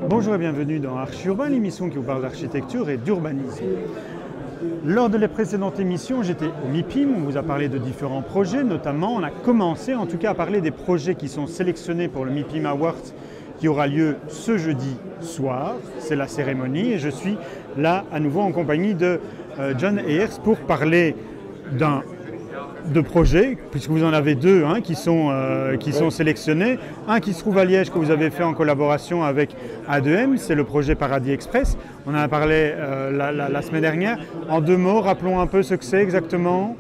Bonjour et bienvenue dans Archi Urbain, l'émission qui vous parle d'architecture et d'urbanisme. Lors de les précédentes émissions, j'étais au MIPIM, on vous a parlé de différents projets, notamment on a commencé en tout cas à parler des projets qui sont sélectionnés pour le MIPIM Awards qui aura lieu ce jeudi soir, c'est la cérémonie et je suis là à nouveau en compagnie de John Ayers pour parler de projets, puisque vous en avez deux qui sont sélectionnés. Un qui se trouve à Liège que vous avez fait en collaboration avec A2M, c'est le projet Paradis Express. On en a parlé la semaine dernière. En deux mots, rappelons un peu ce que c'est exactement.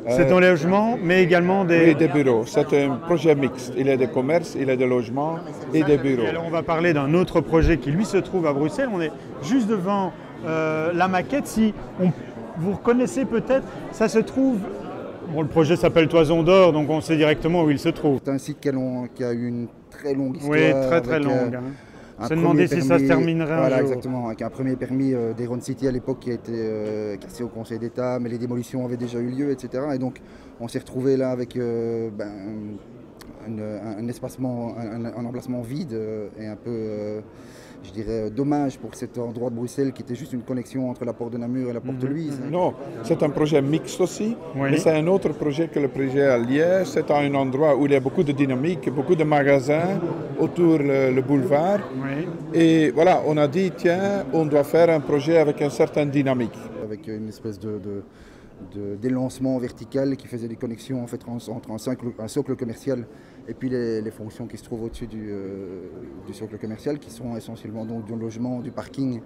C'est un logement, mais également des... Oui, des bureaux. C'est un projet mixte. Il y a des commerces, il y a des logements et des bureaux. Et alors on va parler d'un autre projet qui lui se trouve à Bruxelles. On est juste devant la maquette. Si vous reconnaissez peut-être, ça se trouve... Bon, le projet s'appelle Toison d'Or, donc on sait directement où il se trouve. C'est un site qui a eu une très longue histoire. Oui, très longue. On s'est demandé si ça se terminerait un jour. Exactement, avec un premier permis d'Héron City à l'époque qui a été cassé au Conseil d'État, mais les démolitions avaient déjà eu lieu, etc. Et donc on s'est retrouvé là avec un espacement, un emplacement vide et un peu... je dirais, dommage pour cet endroit de Bruxelles qui était juste une connexion entre la porte de Namur et la porte de Louise. Non, c'est un projet mixte aussi, oui. Mais c'est un autre projet que le projet à Liège. C'est un endroit où il y a beaucoup de dynamique, beaucoup de magasins autour le boulevard. Oui. Et voilà, on a dit, tiens, on doit faire un projet avec une certaine dynamique. Avec une espèce d'élancement vertical qui faisait des connexions en fait, entre un socle commercial et puis les fonctions qui se trouvent au-dessus du socle commercial qui sont essentiellement donc, du logement, du parking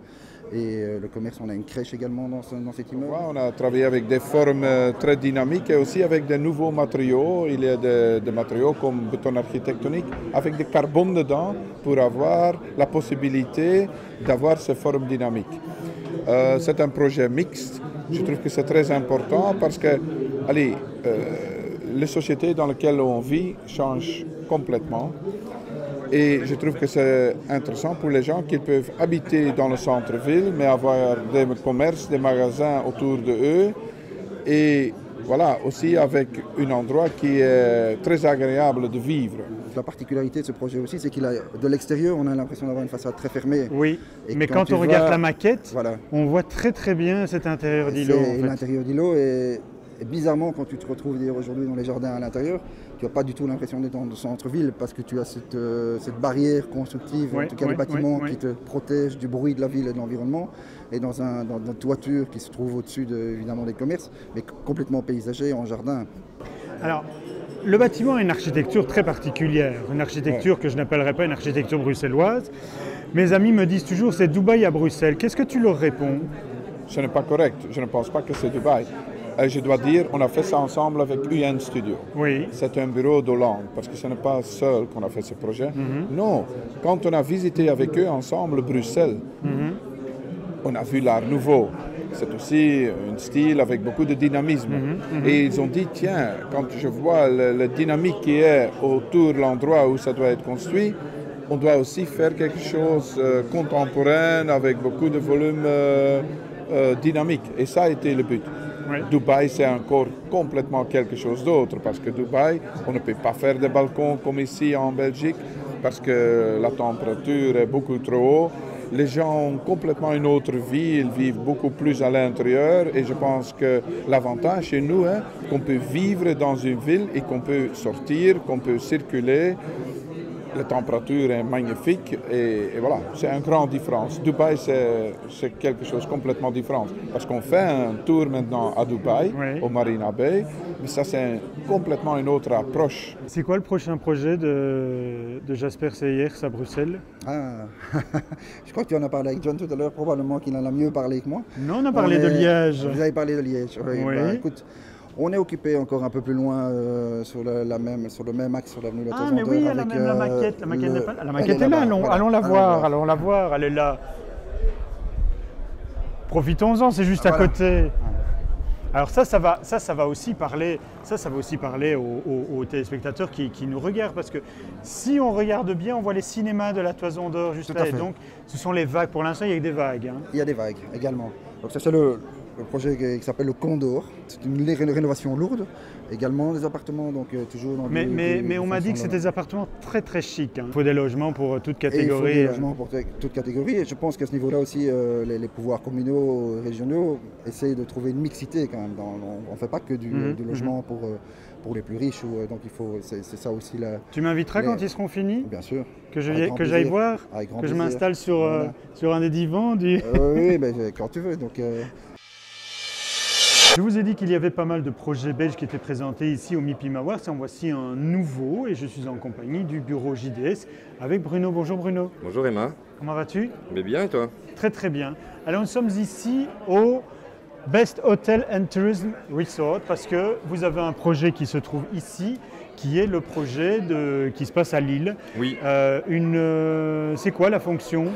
et le commerce. On a une crèche également dans cet immeuble. Ouais, on a travaillé avec des formes très dynamiques et aussi avec des nouveaux matériaux. Il y a des matériaux comme béton architectonique avec des carbones dedans pour avoir la possibilité d'avoir ces formes dynamiques. C'est un projet mixte. Je trouve que c'est très important parce que, les sociétés dans lesquelles on vit changent complètement. Et je trouve que c'est intéressant pour les gens qui peuvent habiter dans le centre-ville, mais avoir des commerces, des magasins autour de eux. Et voilà, aussi avec un endroit qui est très agréable de vivre. La particularité de ce projet aussi, c'est qu'il a de l'extérieur, on a l'impression d'avoir une façade très fermée. Oui, mais quand on regarde la maquette, voilà. On voit très bien cet intérieur d'îlot. C'est l'intérieur d'îlot et bizarrement, quand tu te retrouves aujourd'hui dans les jardins à l'intérieur, tu n'as pas du tout l'impression d'être dans le centre-ville parce que tu as cette barrière constructive, en tout cas les bâtiments qui te protègent du bruit de la ville et de l'environnement, et dans une toiture qui se trouve au-dessus évidemment des commerces, mais complètement paysagée en jardin. Alors, le bâtiment a une architecture très particulière, une architecture que je n'appellerais pas une architecture bruxelloise. Mes amis me disent toujours c'est Dubaï à Bruxelles. Qu'est-ce que tu leur réponds? Ce n'est pas correct, je ne pense pas que c'est Dubaï. Je dois dire, on a fait ça ensemble avec UN Studio. Oui. C'est un bureau d'Hollande, parce que ce n'est pas seul qu'on a fait ce projet. Non, quand on a visité avec eux ensemble Bruxelles, on a vu l'art nouveau. C'est aussi un style avec beaucoup de dynamisme. Et ils ont dit, tiens, quand je vois la dynamique qui est autour de l'endroit où ça doit être construit, on doit aussi faire quelque chose contemporain avec beaucoup de volume dynamique. Et ça a été le but. Oui. Dubaï, c'est encore complètement quelque chose d'autre parce que Dubaï, on ne peut pas faire des balcons comme ici en Belgique parce que la température est beaucoup trop haute. Les gens ont complètement une autre vie, ils vivent beaucoup plus à l'intérieur et je pense que l'avantage chez nous, qu'on peut vivre dans une ville et qu'on peut sortir, qu'on peut circuler. La température est magnifique et voilà, c'est une grande différence. Dubaï, c'est quelque chose de complètement différent. Parce qu'on fait un tour maintenant à Dubaï, au Marina Bay, mais ça c'est complètement une autre approche. C'est quoi le prochain projet de Jasper Seyers à Bruxelles? Je crois que tu en as parlé avec John tout à l'heure, probablement qu'il en a mieux parlé que moi. Non, on a parlé de Liège. Vous avez parlé de Liège, oui. Oui. Écoute, on est occupé encore un peu plus loin sur le même axe sur l'avenue La Toison d'Or. Ah mais oui, il y a la maquette. La maquette n'est pas là. La maquette est là, allons la voir, elle est là. Profitons-en, c'est juste à côté. Alors ça va aussi parler, aux téléspectateurs qui nous regardent, parce que si on regarde bien, on voit les cinémas de la Toison d'Or juste là, et donc ce sont les vagues. Pour l'instant, il y a que des vagues. Hein. Il y a des vagues également. Donc ça c'est le projet qui s'appelle le Condor. C'est une rénovation lourde. Également des appartements, donc toujours dans mais on m'a dit que c'était des appartements très très chics. Hein. Il faut des logements pour toute catégorie. Il faut des logements pour toute catégorie. Et je pense qu'à ce niveau-là aussi, les pouvoirs communaux, régionaux essayent de trouver une mixité quand même. On ne fait pas que du logement pour les plus riches. Donc c'est ça aussi là. Tu m'inviteras quand ils seront finis? Bien sûr. Que j'aille voir, que je m'installe sur un des divans oui, ben, quand tu veux. Donc, Je vous ai dit qu'il y avait pas mal de projets belges qui étaient présentés ici au MIPIM Awards. En voici un nouveau et je suis en compagnie du bureau JDS avec Bruno. Bonjour Bruno. Bonjour Emma. Comment vas-tu? Mais bien et toi? Très très bien. Alors nous sommes ici au Best Hotel and Tourism Resort parce que vous avez un projet qui se trouve ici, qui est le projet qui se passe à Lille. Oui. C'est quoi la fonction?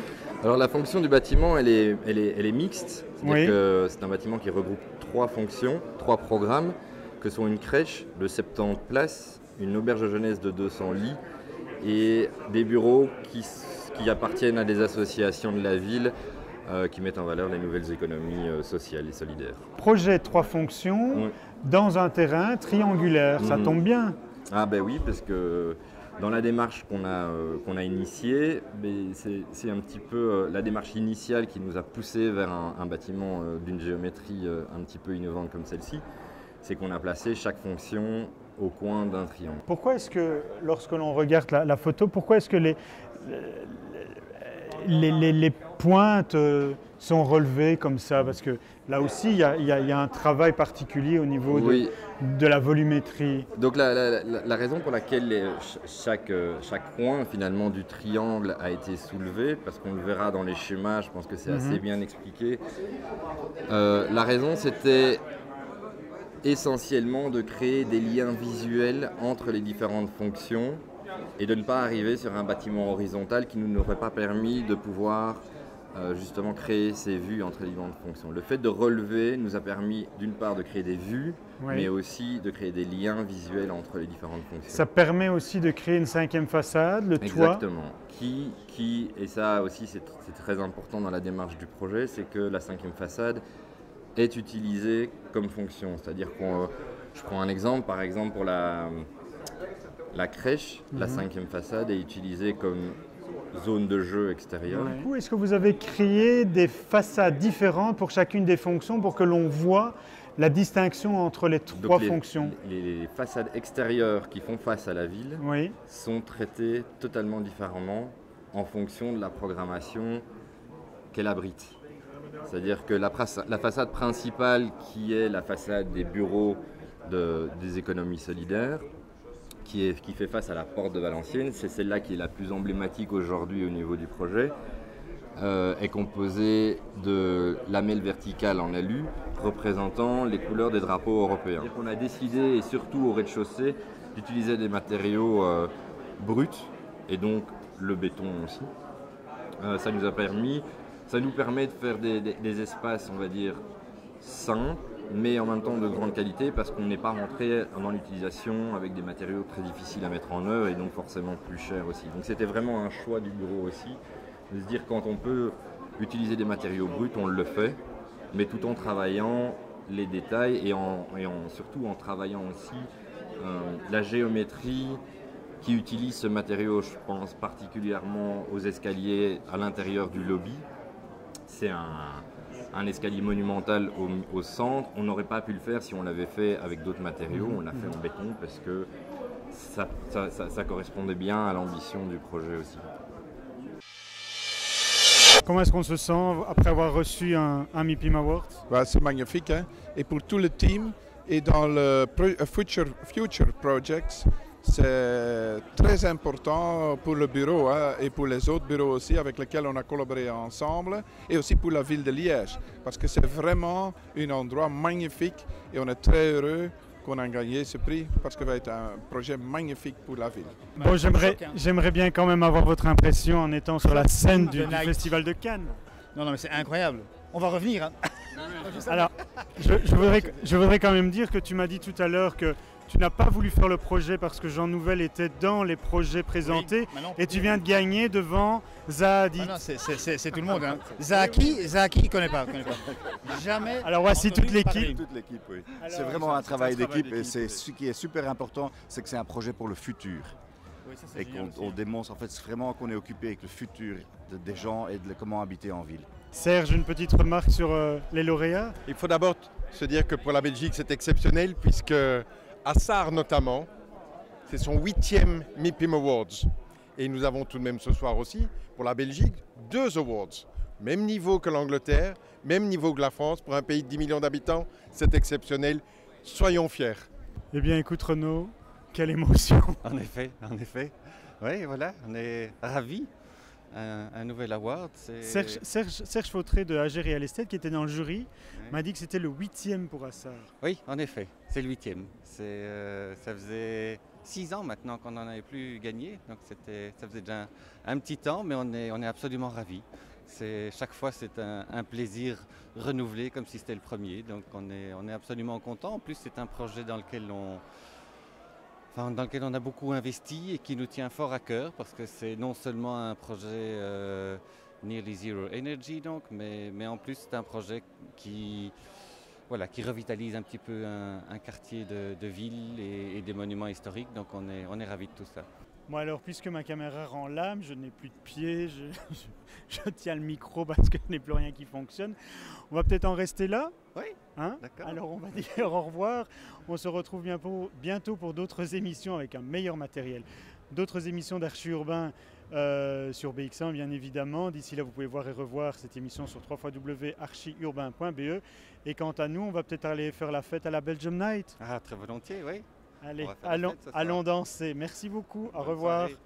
Alors la fonction du bâtiment, elle est mixte. C'est-à-dire que c'est un bâtiment qui regroupe 3 fonctions, 3 programmes, que sont une crèche de 70 places, une auberge jeunesse de 200 lits et des bureaux qui appartiennent à des associations de la ville qui mettent en valeur les nouvelles économies sociales et solidaires. Projet 3 fonctions dans un terrain triangulaire, ça tombe bien. Ah ben oui, parce que dans la démarche qu'on a initiée, c'est un petit peu la démarche initiale qui nous a poussé vers un bâtiment d'une géométrie un petit peu innovante comme celle-ci, c'est qu'on a placé chaque fonction au coin d'un triangle. Pourquoi est-ce que, lorsque l'on regarde la photo, pourquoi est-ce que les pointes sont relevées comme ça? Parce que là aussi, il y a un travail particulier au niveau de la volumétrie. Donc la raison pour laquelle chaque coin finalement du triangle a été soulevé, parce qu'on le verra dans les schémas, je pense que c'est assez bien expliqué. La raison, c'était essentiellement de créer des liens visuels entre les différentes fonctions et de ne pas arriver sur un bâtiment horizontal qui ne nous aurait pas permis de pouvoir justement créer ces vues entre les différentes fonctions. Le fait de relever nous a permis d'une part de créer des vues, mais aussi de créer des liens visuels entre les différentes fonctions. Ça permet aussi de créer une 5e façade, le toit. Exactement. Et ça aussi c'est très important dans la démarche du projet, c'est que la 5e façade est utilisée comme fonction. C'est-à-dire je prends un exemple, par exemple pour la crèche, la 5e façade est utilisée comme zone de jeu extérieure. Du coup, est-ce que vous avez créé des façades différentes pour chacune des fonctions pour que l'on voit la distinction entre les 3 fonctions? Les façades extérieures qui font face à la ville sont traitées totalement différemment en fonction de la programmation qu'elle abrite. C'est-à-dire que la façade principale, qui est la façade des bureaux des économies solidaires, qui fait face à la porte de Valenciennes, c'est celle-là qui est la plus emblématique aujourd'hui au niveau du projet, est composée de lamelles verticales en alu représentant les couleurs des drapeaux européens. On a décidé, et surtout au rez-de-chaussée, d'utiliser des matériaux bruts, et donc le béton aussi. Ça nous permet de faire des espaces, on va dire, sains, mais en même temps de grande qualité, parce qu'on n'est pas rentré dans l'utilisation avec des matériaux très difficiles à mettre en œuvre et donc forcément plus chers aussi. Donc c'était vraiment un choix du bureau aussi, de se dire quand on peut utiliser des matériaux bruts, on le fait, mais tout en travaillant les détails et surtout en travaillant aussi la géométrie qui utilise ce matériau. Je pense particulièrement aux escaliers à l'intérieur du lobby. C'est un escalier monumental au centre. On n'aurait pas pu le faire si on l'avait fait avec d'autres matériaux. On l'a fait en béton parce que ça correspondait bien à l'ambition du projet aussi. Comment est-ce qu'on se sent après avoir reçu un MIPIM Award? C'est magnifique, hein? Et pour tout le team et dans le Future Projects, c'est très important pour le bureau et pour les autres bureaux aussi avec lesquels on a collaboré ensemble, et aussi pour la ville de Liège, parce que c'est vraiment un endroit magnifique et on est très heureux qu'on a gagné ce prix parce que ça va être un projet magnifique pour la ville. Bon, j'aimerais bien quand même avoir votre impression en étant sur la scène du Festival de Cannes. Non, mais c'est incroyable. On va revenir. Hein. Alors, je voudrais quand même dire que tu m'as dit tout à l'heure que tu n'as pas voulu faire le projet parce que Jean Nouvel était dans les projets présentés et tu viens de gagner devant Zahadi. Ah non, c'est tout le monde. Hein. Zaki, il ne connaît pas. Jamais. Alors voici toute l'équipe. Toute l'équipe, oui. C'est vraiment un travail d'équipe et c'est ce qui est super important, c'est que c'est un projet pour le futur. Oui, ça, et qu'on démontre en fait vraiment qu'on est occupé avec le futur des gens et de comment habiter en ville. Serge, une petite remarque sur les lauréats. Il faut d'abord se dire que pour la Belgique c'est exceptionnel puisque Assar notamment, c'est son 8e MIPIM Awards. Et nous avons tout de même ce soir aussi, pour la Belgique, 2 awards. Même niveau que l'Angleterre, même niveau que la France. Pour un pays de 10 millions d'habitants, c'est exceptionnel. Soyons fiers. Eh bien écoute Renaud, quelle émotion. En effet. Oui, voilà, on est ravis. Un nouvel award. Serge Fautré de AG Real Estate, qui était dans le jury, m'a dit que c'était le 8e pour Assar. Oui, en effet, c'est le 8e. Ça faisait 6 ans maintenant qu'on n'en avait plus gagné, donc ça faisait déjà un petit temps, mais on est absolument ravis. Chaque fois, c'est un plaisir renouvelé, comme si c'était le premier, donc on est absolument content. En plus, c'est un projet dans lequel on a beaucoup investi et qui nous tient fort à cœur parce que c'est non seulement un projet Nearly Zero Energy, donc, mais en plus c'est un projet qui revitalise un petit peu un quartier de ville et des monuments historiques, donc on est ravis de tout ça. Moi alors, puisque ma caméra rend l'âme, je n'ai plus de pieds, je tiens le micro parce que je n'ai plus rien qui fonctionne. On va peut-être en rester là. Oui, hein, d'accord. Alors on va dire au revoir. On se retrouve bientôt pour d'autres émissions avec un meilleur matériel. D'autres émissions d'Archi Urbain sur BX1 bien évidemment. D'ici là, vous pouvez voir et revoir cette émission sur www.archiurbain.be. Et quant à nous, on va peut-être aller faire la fête à la Belgium Night. Ah, très volontiers, oui. Allez, allons danser. Merci beaucoup. Au revoir. Soirée.